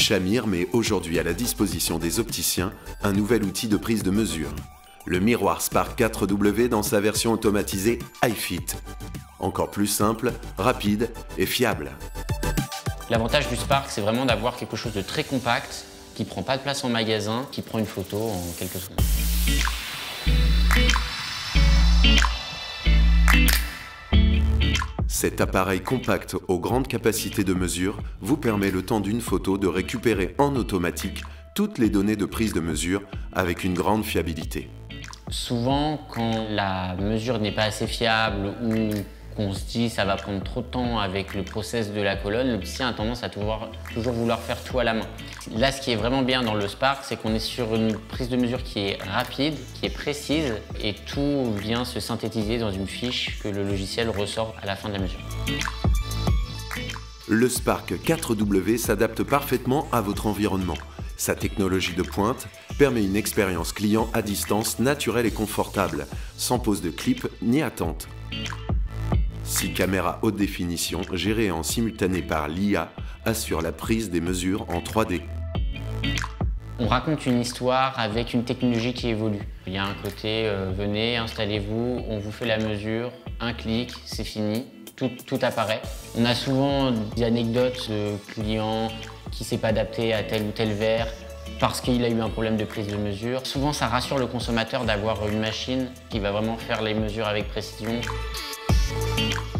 Shamir met aujourd'hui à la disposition des opticiens un nouvel outil de prise de mesure, le miroir Spark 4W dans sa version automatisée iFit. Encore plus simple, rapide et fiable. L'avantage du Spark, c'est vraiment d'avoir quelque chose de très compact, qui ne prend pas de place en magasin, qui prend une photo en quelques secondes. Cet appareil compact aux grandes capacités de mesure vous permet le temps d'une photo de récupérer en automatique toutes les données de prise de mesure avec une grande fiabilité. Souvent, quand la mesure n'est pas assez fiable ou qu'on se dit ça va prendre trop de temps avec le process de la colonne, l'opticien a tendance à toujours vouloir faire tout à la main. Là, ce qui est vraiment bien dans le Spark, c'est qu'on est sur une prise de mesure qui est rapide, qui est précise et tout vient se synthétiser dans une fiche que le logiciel ressort à la fin de la mesure. Le Spark 4W s'adapte parfaitement à votre environnement. Sa technologie de pointe permet une expérience client à distance naturelle et confortable, sans pose de clip ni attente. 6 caméras haute définition gérées en simultané par l'IA assurent la prise des mesures en 3D. On raconte une histoire avec une technologie qui évolue. Il y a un côté venez, installez-vous, on vous fait la mesure, un clic, c'est fini, tout apparaît. On a souvent des anecdotes de clients qui ne s'est pas adapté à tel ou tel verre parce qu'il a eu un problème de prise de mesure. Souvent, ça rassure le consommateur d'avoir une machine qui va vraiment faire les mesures avec précision.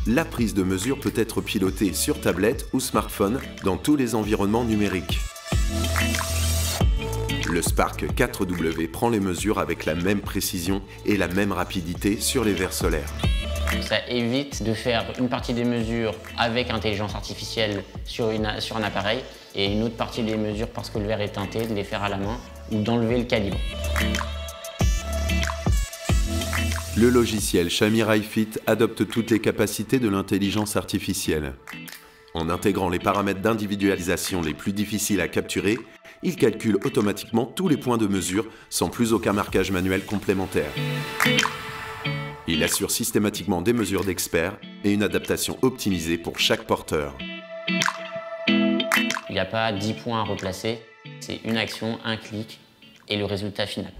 La prise de mesure peut être pilotée sur tablette ou smartphone dans tous les environnements numériques. Le Spark 4W prend les mesures avec la même précision et la même rapidité sur les verres solaires. Ça évite de faire une partie des mesures avec intelligence artificielle sur un appareil et une autre partie des mesures parce que le verre est teinté, de les faire à la main ou d'enlever le calibre. Le logiciel Shamir iFit adopte toutes les capacités de l'intelligence artificielle. En intégrant les paramètres d'individualisation les plus difficiles à capturer, il calcule automatiquement tous les points de mesure sans plus aucun marquage manuel complémentaire. Il assure systématiquement des mesures d'experts et une adaptation optimisée pour chaque porteur. Il n'y a pas 10 points à replacer, c'est une action, un clic et le résultat final.